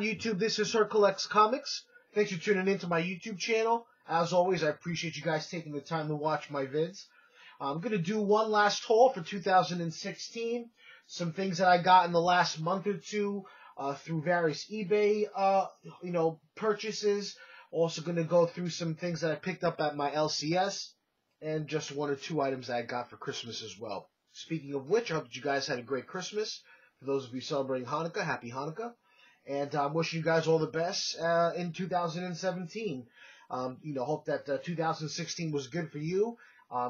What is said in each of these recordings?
on YouTube. This is Her Collects Comics. Thanks for tuning into my YouTube channel. As always, I appreciate you guys taking the time to watch my vids. I'm going to do one last haul for 2016. Some things that I got in the last month or two through various eBay purchases. Also going to go through some things that I picked up at my LCS. And just one or two items that I got for Christmas as well. Speaking of which, I hope that you guys had a great Christmas. For those of you celebrating Hanukkah, happy Hanukkah. And I'm wishing you guys all the best in 2017. Hope that 2016 was good for you.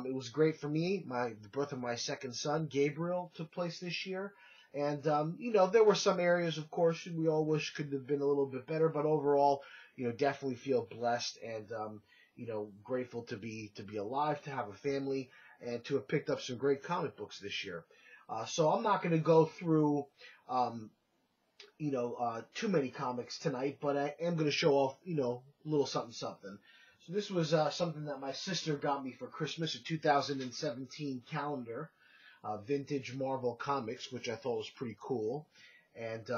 It was great for me. The birth of my second son, Gabriel, took place this year. And, there were some areas, of course, we all wish could have been a little bit better. But overall, definitely feel blessed and, grateful to be alive, to have a family, and to have picked up some great comic books this year. So I'm not going to go through, too many comics tonight, but I am going to show off, a little something. So this was something that my sister got me for Christmas, a 2017 calendar, vintage Marvel Comics, which I thought was pretty cool. And,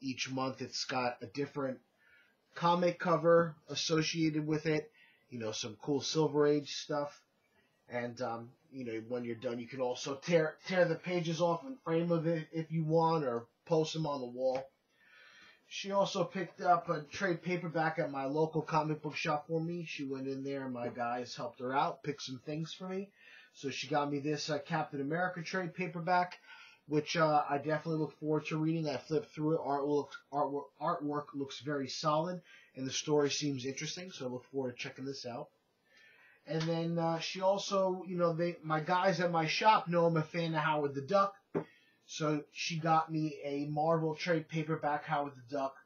each month it's got a different comic cover associated with it, some cool Silver Age stuff. And, when you're done, you can also tear the pages off and frame of it if you want, or post them on the wall. She also picked up a trade paperback at my local comic book shop for me. She went in there and my guys helped her out, picked some things for me. So she got me this Captain America trade paperback, which I definitely look forward to reading. I flipped through it. Artwork looks very solid, and the story seems interesting, so I look forward to checking this out. And then she also, my guys at my shop know I'm a fan of Howard the Duck. So she got me a Marvel trade paperback, Howard the Duck,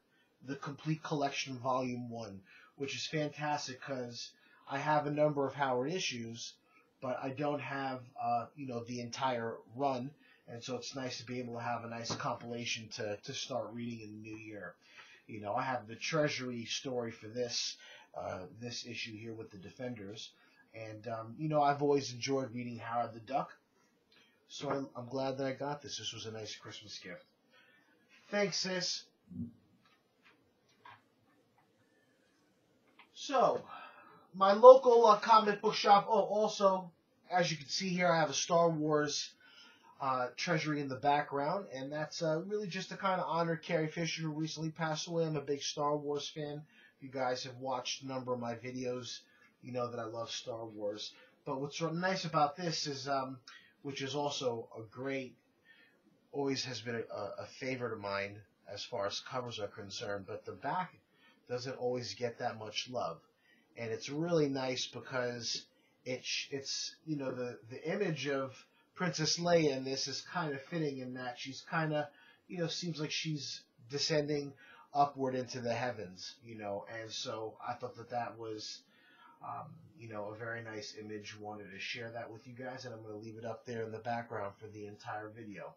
the complete collection, Volume 1, which is fantastic because I have a number of Howard issues, but I don't have, the entire run. And so it's nice to be able to have a nice compilation to start reading in the new year. I have the Treasury story for this issue here with the Defenders. And, I've always enjoyed reading Howard the Duck. So I'm glad that I got this. This was a nice Christmas gift. Thanks, sis. So, my local comic book shop. Oh, also, as you can see here, I have a Star Wars Treasury in the background. And that's really just to kind of honor Carrie Fisher, who recently passed away. I'm a big Star Wars fan. If you guys have watched a number of my videos, you know that I love Star Wars. But what's so nice about this is, which is also always has been a favorite of mine as far as covers are concerned, but the back doesn't always get that much love. And it's really nice because it's the image of Princess Leia in this is kind of fitting in that she's kind of, seems like she's descending upward into the heavens, and so I thought that was a very nice image. Wanted to share that with you guys, and I'm going to leave it up there in the background for the entire video.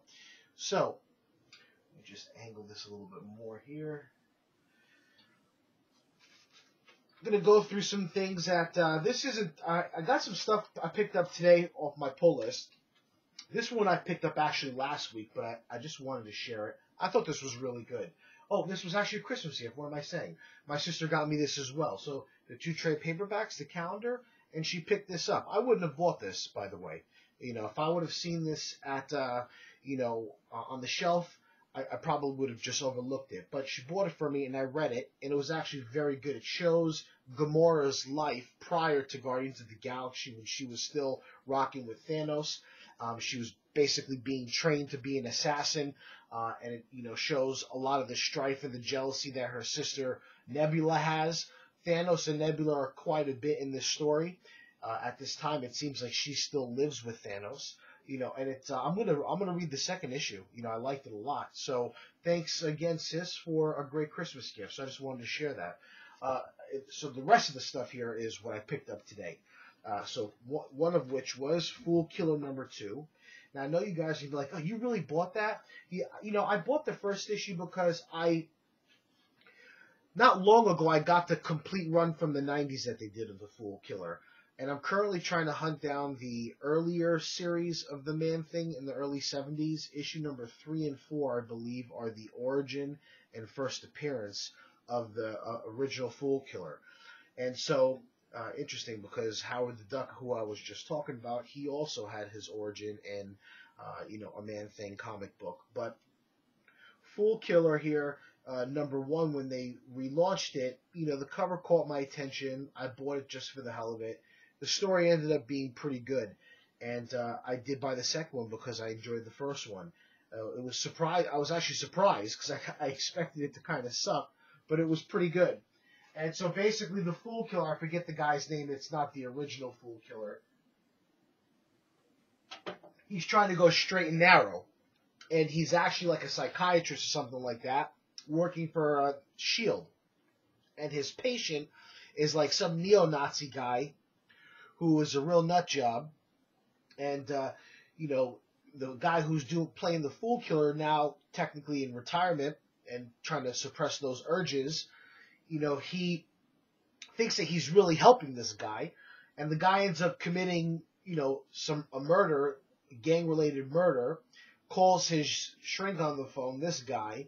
So, let me just angle this a little bit more here. I'm going to go through some things that, I got some stuff I picked up today off my pull list. This one I picked up actually last week, but I just wanted to share it. I thought this was really good. Oh, this was actually a Christmas gift. What am I saying? My sister got me this as well. So the two trade paperbacks, the calendar, and she picked this up. I wouldn't have bought this, by the way. If I would have seen this at, on the shelf, I probably would have just overlooked it. But she bought it for me, and I read it, and it was actually very good. It shows Gamora's life prior to Guardians of the Galaxy when she was still rocking with Thanos. She was basically being trained to be an assassin, and it shows a lot of the strife and the jealousy that her sister Nebula has. Thanos and Nebula are quite a bit in this story. At this time, it seems like she still lives with Thanos. And it's I'm gonna read the second issue. I liked it a lot. So thanks again, sis, for a great Christmas gift. So I just wanted to share that. So the rest of the stuff here is what I picked up today. So one of which was Fool Killer #2. Now I know you guys would be like, "Oh, you really bought that?" Yeah, I bought the first issue because not long ago I got the complete run from the 90s that they did of the Fool Killer, And I'm currently trying to hunt down the earlier series of the Man-Thing in the early 70s. Issue number 3 and 4, I believe, are the origin and first appearance of the original Fool Killer. And so, interesting, because Howard the Duck, who I was just talking about, he also had his origin in, a Man-Thing comic book. But Fool Killer here, number 1, when they relaunched it, the cover caught my attention. I bought it just for the hell of it. The story ended up being pretty good, and I did buy the second one because I enjoyed the first one. I was actually surprised because I expected it to kind of suck, but it was pretty good. And so basically, the Fool Killer, I forget the guy's name. It's not the original Fool Killer. He's trying to go straight and narrow, and he's actually like a psychiatrist or something like that, working for S.H.I.E.L.D. And his patient is like some neo-Nazi guy who is a real nut job, and the guy who's playing the Fool Killer, now technically in retirement and trying to suppress those urges, he thinks that he's really helping this guy, and the guy ends up committing a murder, gang-related murder, calls his shrink on the phone, this guy,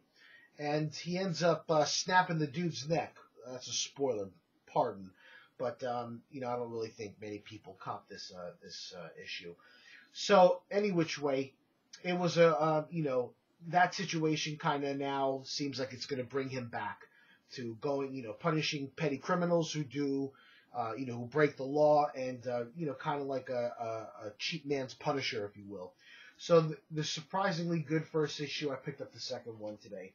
and he ends up snapping the dude's neck. That's a spoiler, pardon. But, I don't really think many people cop this issue. So, any which way, it was that situation kind of now seems like it's going to bring him back to going, punishing petty criminals who do, who break the law and, kind of like a cheap man's Punisher, if you will. So, the surprisingly good first issue, I picked up the second one today.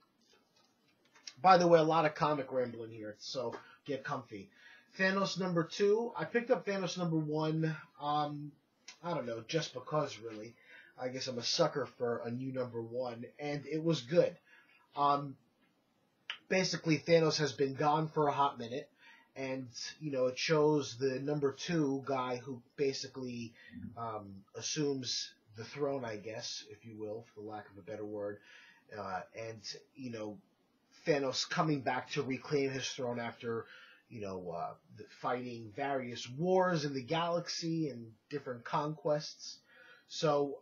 By the way, a lot of comic rambling here, so get comfy. Thanos number 2. I picked up Thanos number 1, I don't know, just because, really. I guess I'm a sucker for a new number 1, and it was good. Basically, Thanos has been gone for a hot minute, and, it shows the number 2 guy who basically assumes the throne, I guess, if you will, for the lack of a better word, and, Thanos coming back to reclaim his throne after fighting various wars in the galaxy and different conquests. So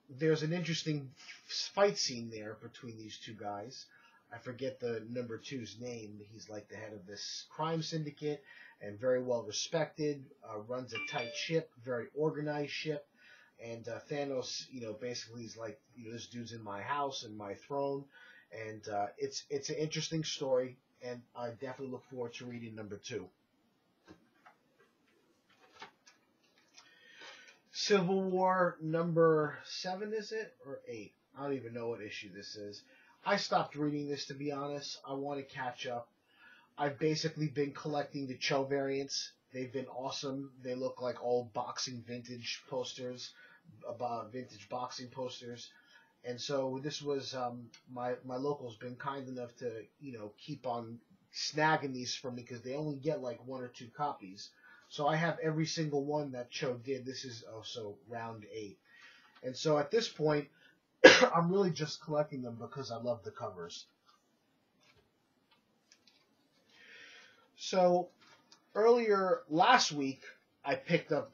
there's an interesting fight scene there between these two guys. I forget the number 2's name. He's like the head of this crime syndicate and very well respected, runs a tight ship, very organized ship. And Thanos, basically is like, this dude's in my house and my throne. And it's an interesting story. And I definitely look forward to reading number 2. Civil War number 7, is it? Or 8? I don't even know what issue this is. I stopped reading this, to be honest. I want to catch up. I've basically been collecting the Cho variants. They've been awesome. They look like old boxing vintage posters, vintage boxing posters. And so this was, my local's been kind enough to, keep on snagging these from me because they only get like 1 or 2 copies. So I have every single one that Cho did. This is also round 8. And so at this point, I'm really just collecting them because I love the covers. So earlier last week, I picked up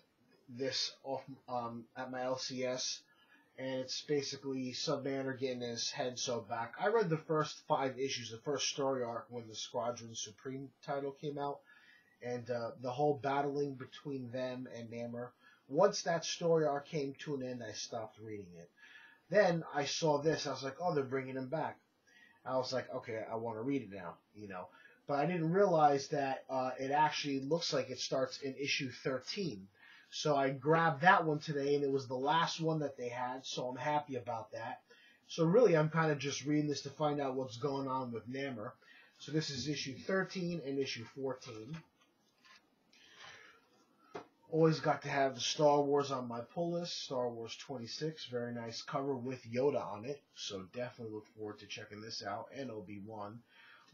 this off at my LCS. And it's basically Submariner getting his head sewed back. I read the first 5 issues, the first story arc when the Squadron Supreme title came out. And the whole battling between them and Namor. Once that story arc came to an end, I stopped reading it. Then I saw this. I was like, oh, they're bringing him back. I was like, okay, I want to read it now, But I didn't realize that it actually looks like it starts in issue 13. So I grabbed that one today, and it was the last one that they had, so I'm happy about that. So really, I'm kind of just reading this to find out what's going on with Namor. So this is issue 13 and issue 14. Always got to have the Star Wars on my pull list. Star Wars 26, very nice cover with Yoda on it. So definitely look forward to checking this out. And Obi-Wan.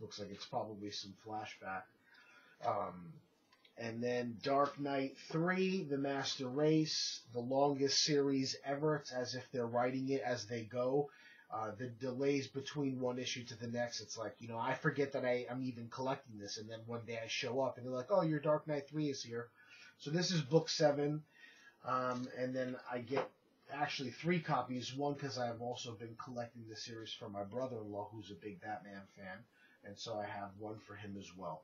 Looks like it's probably some flashback. And then Dark Knight 3, The Master Race, the longest series ever. It's as if they're writing it as they go. The delays between one issue to the next, it's like, I forget that I'm even collecting this. And then one day I show up and they're like, oh, your Dark Knight 3 is here. So this is book 7, and then I get actually 3 copies. One because I've also been collecting the series for my brother-in-law, who's a big Batman fan, and so I have one for him as well.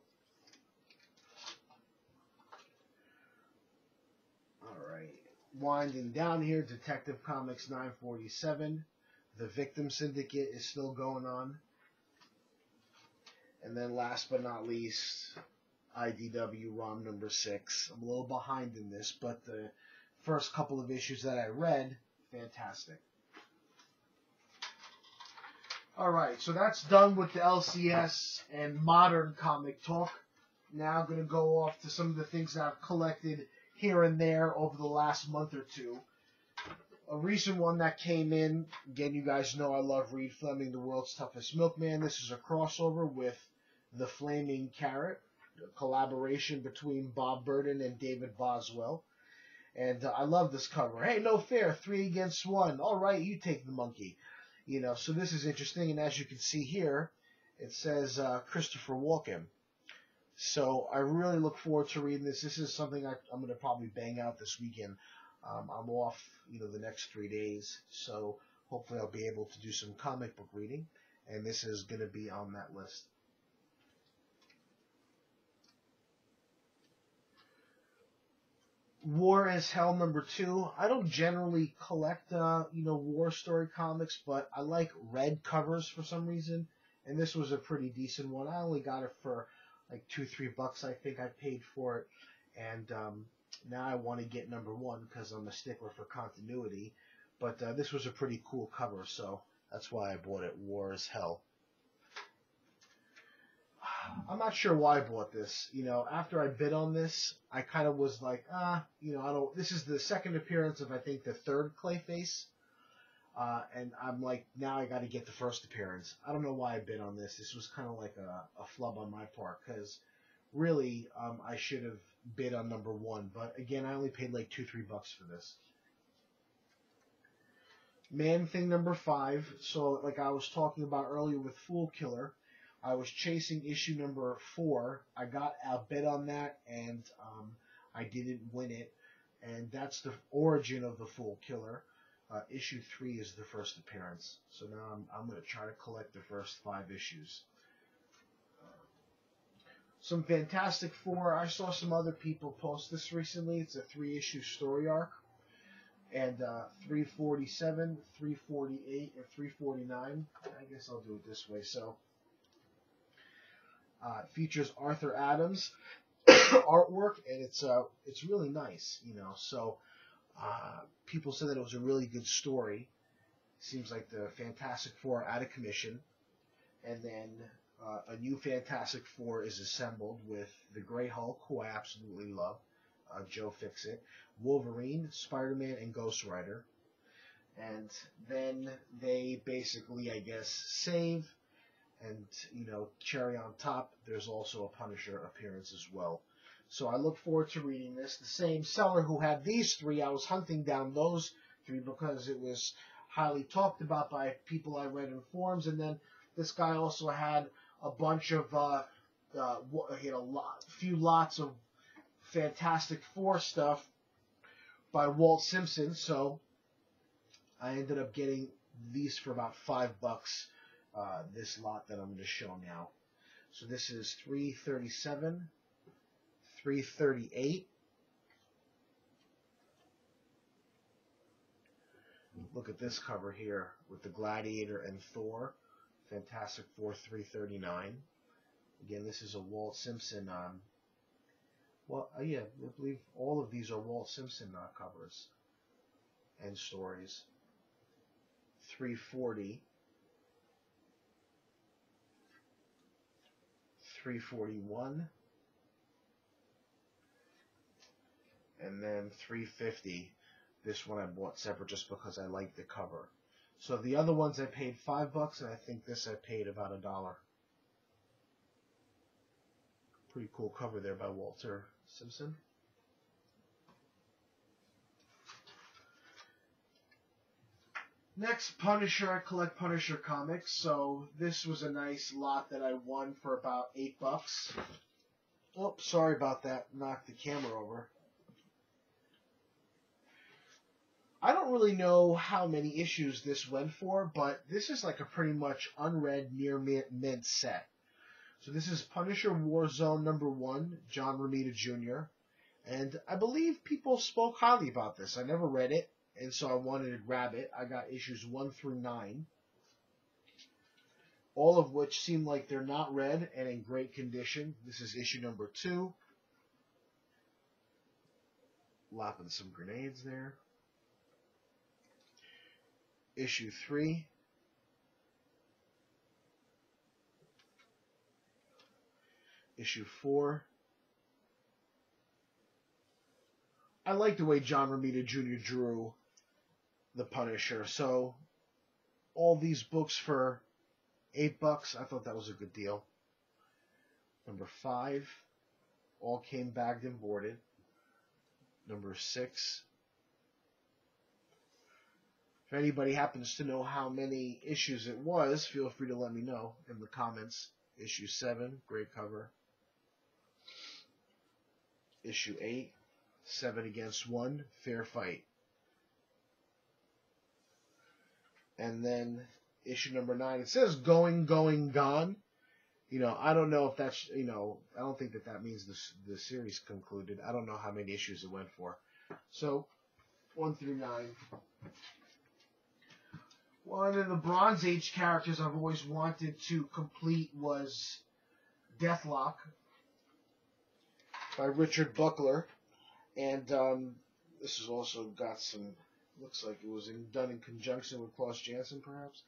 All right, winding down here, Detective Comics 947. The Victim Syndicate is still going on. And then last but not least, IDW ROM number 6. I'm a little behind in this, but the first couple of issues that I read, fantastic. Alright, so that's done with the LCS and modern comic talk. Now I'm going to go off to some of the things that I've collected here and there over the last month or two. A recent one that came in, again, you guys know I love Reed Fleming, The World's Toughest Milkman. This is a crossover with The Flaming Carrot, a collaboration between Bob Burden and David Boswell. And I love this cover. Hey, no fair, 3 against 1. All right, you take the monkey. You know, so this is interesting. And as you can see here, it says Christopher Walken. So I really look forward to reading this. This is something I'm going to probably bang out this weekend. I'm off, the next 3 days. So hopefully I'll be able to do some comic book reading. And this is going to be on that list. War as Hell number 2. I don't generally collect, war story comics, but I like red covers for some reason, and this was a pretty decent one. I only got it for like $2-3, I think I paid for it, and now I want to get number 1 because I'm a stickler for continuity, but this was a pretty cool cover, so that's why I bought it. War as Hell. I'm not sure why I bought this. After I bid on this, I kind of was like, I don't. This is the second appearance of, I think, the 3rd Clayface, and I'm like, now I got to get the first appearance. I don't know why I bid on this. This was kind of like a flub on my part, because really, I should have bid on number 1. But again, I only paid like $2-3 for this. Man Thing number 5. So, like I was talking about earlier with Fool Killer, I was chasing issue number 4. I got outbid on that, and I didn't win it. And that's the origin of the Fool Killer. Issue 3 is the first appearance. So now I'm going to try to collect the first 5 issues. Some Fantastic Four. I saw some other people post this recently. It's a 3-issue story arc. And 347, 348, or 349. I guess I'll do it this way. So it features Arthur Adams artwork, and it's really nice, So people said that it was a really good story. Seems like the Fantastic Four are out of commission, and then a new Fantastic Four is assembled with the Grey Hulk, who I absolutely love, Joe Fixit, Wolverine, Spider-Man, and Ghost Rider, and then they basically, I guess, save. And, cherry on top, there's also a Punisher appearance as well. So I look forward to reading this. The same seller who had these 3, I was hunting down those 3 because it was highly talked about by people I read in forums. And then this guy also had a bunch of, few lots of Fantastic Four stuff by Walt Simpson. So I ended up getting these for about $5. This lot that I'm going to show now. So this is 337, 338. Look at this cover here with the Gladiator and Thor. Fantastic Four 339. Again, this is a Walt Simpson. I believe all of these are Walt Simpson covers and stories. 340. 341, and then 350. This one I bought separate just because I like the cover. So the other ones I paid $5, and I think this I paid about $1. Pretty cool cover there by Walter Simpson. Next, Punisher. I collect Punisher comics, so this was a nice lot that I won for about $8. Oh, sorry about that. Knocked the camera over. don't really know how many issues this went for, but this is like a pretty much unread near mint set. So this is Punisher Warzone #1, John Romita Jr. And I believe people spoke highly about this. I never read it, and so I wanted to grab it. I got issues 1 through 9, all of which seem like they're not read and in great condition. This is issue number 2. Lopping some grenades there. Issue 3. Issue 4. I like the way John Romita Jr. drew the Punisher. So all these books for $8, I thought that was a good deal. Number 5, all came bagged and boarded. Number 6. If anybody happens to know how many issues it was, feel free to let me know in the comments. Issue 7, great cover. Issue 8, 7 against 1, fair fight. And then issue number 9, it says going, gone. You know, I don't know if that's, you know, I don't think that means the series concluded. I don't know how many issues it went for. So, 1 through 9. One of the Bronze Age characters I've always wanted to complete was Deathlock by Richard Buckler. And this has also got some, looks like it was done in conjunction with Klaus Janson, perhaps.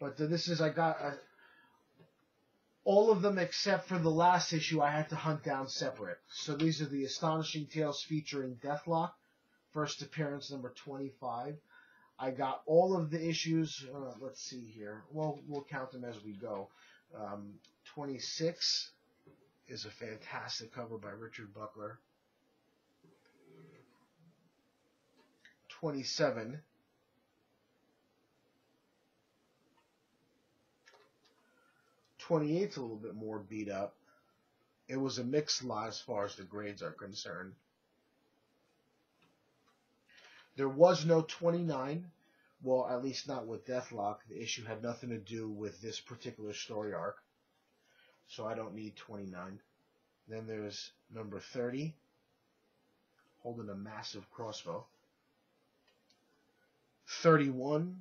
But this is, I got all of them except for the last issue I had to hunt down separate. So these are the Astonishing Tales featuring Deathlock, first appearance number 25. I got all of the issues, let's see here. Well, we'll count them as we go. 26 is a fantastic cover by Richard Buckler. 27. 28's a little bit more beat up. It was a mixed lot as far as the grades are concerned. There was no 29. Well, at least not with Deathlock. The issue had nothing to do with this particular story arc. So I don't need 29. Then there's number 30, holding a massive crossbow. 31,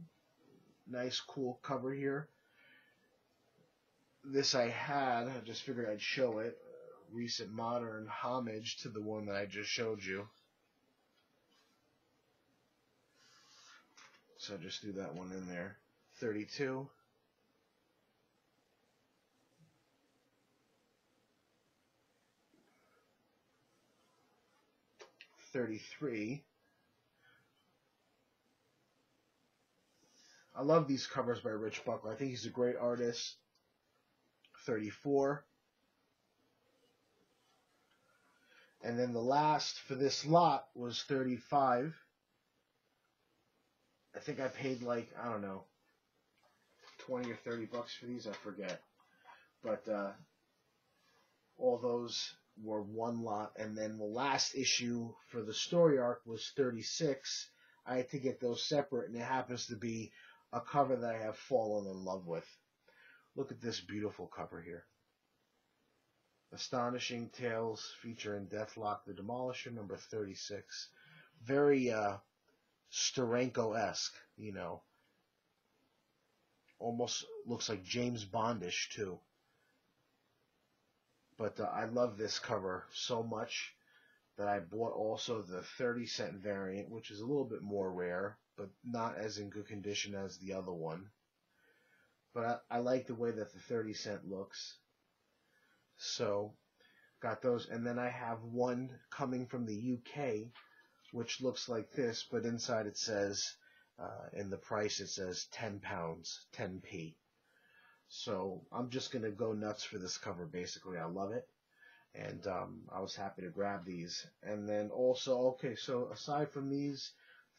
nice cool cover here. This I just figured I'd show it. Recent modern homage to the one that I just showed you. So just do that one in there. 32. 33. I love these covers by Rich Buckler. I think he's a great artist. 34. And then the last for this lot was 35. I think I paid like, I don't know, 20 or 30 bucks for these, I forget. But all those were one lot. And then the last issue for the story arc was 36. I had to get those separate, and it happens to be a cover that I have fallen in love with. Look at this beautiful cover here. Astonishing Tales featuring Deathlock the Demolisher, number 36. Very Steranko-esque, you know. Almost looks like James Bondish, too. But I love this cover so much that I bought also the 30-cent variant, which is a little bit more rare, but not as in good condition as the other one. But I like the way that the 30-cent looks. So, got those. And then I have one coming from the UK, which looks like this, but inside it says, in the price it says £10, 10p. So, I'm just going to go nuts for this cover, basically. I love it. And I was happy to grab these. And then also, okay, so aside from these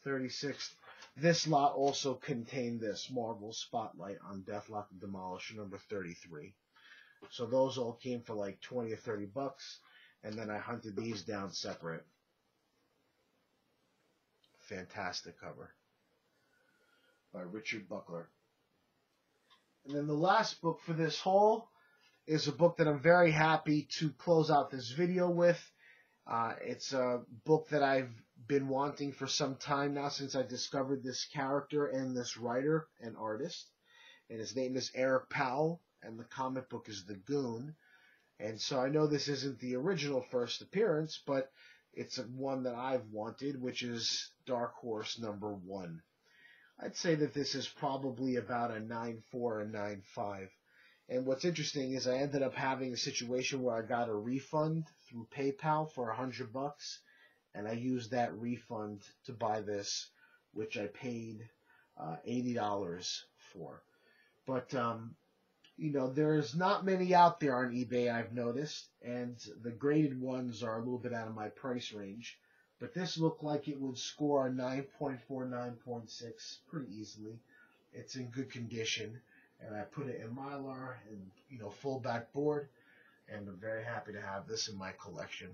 36, this lot also contained this Marvel Spotlight on Deathlock the Demolisher, number 33. So those all came for like 20 or 30 bucks, and then I hunted these down separate. Fantastic cover. by Richard Buckler. And then the last book for this haul is a book that I'm very happy to close out this video with. It's a book that I've been wanting for some time now, since I discovered this character and this writer and artist. And his name is Eric Powell, and the comic book is The Goon. And so I know this isn't the original first appearance, but it's one that I've wanted, which is Dark Horse #1. I'd say that this is probably about a 9.4 or 9.5. And what's interesting is I ended up having a situation where I got a refund through PayPal for $100, and I used that refund to buy this, which I paid $80 for. But you know, there's not many out there on eBay, I've noticed, and the graded ones are a little bit out of my price range. But this looked like it would score a 9.4, 9.6 pretty easily. It's in good condition, and I put it in Mylar and, you know, full back board, and I'm very happy to have this in my collection.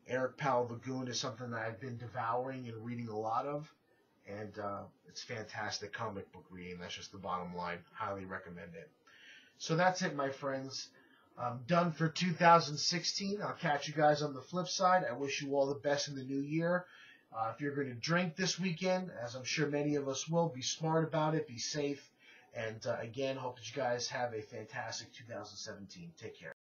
Eric Powell, The Goon, is something that I've been devouring and reading a lot of, and it's fantastic comic book reading. That's just the bottom line. Highly recommend it. So that's it, my friends. I'm done for 2016. I'll catch you guys on the flip side. I wish you all the best in the new year. If you're going to drink this weekend, as I'm sure many of us will, be smart about it, be safe, and again, hope that you guys have a fantastic 2017. Take care.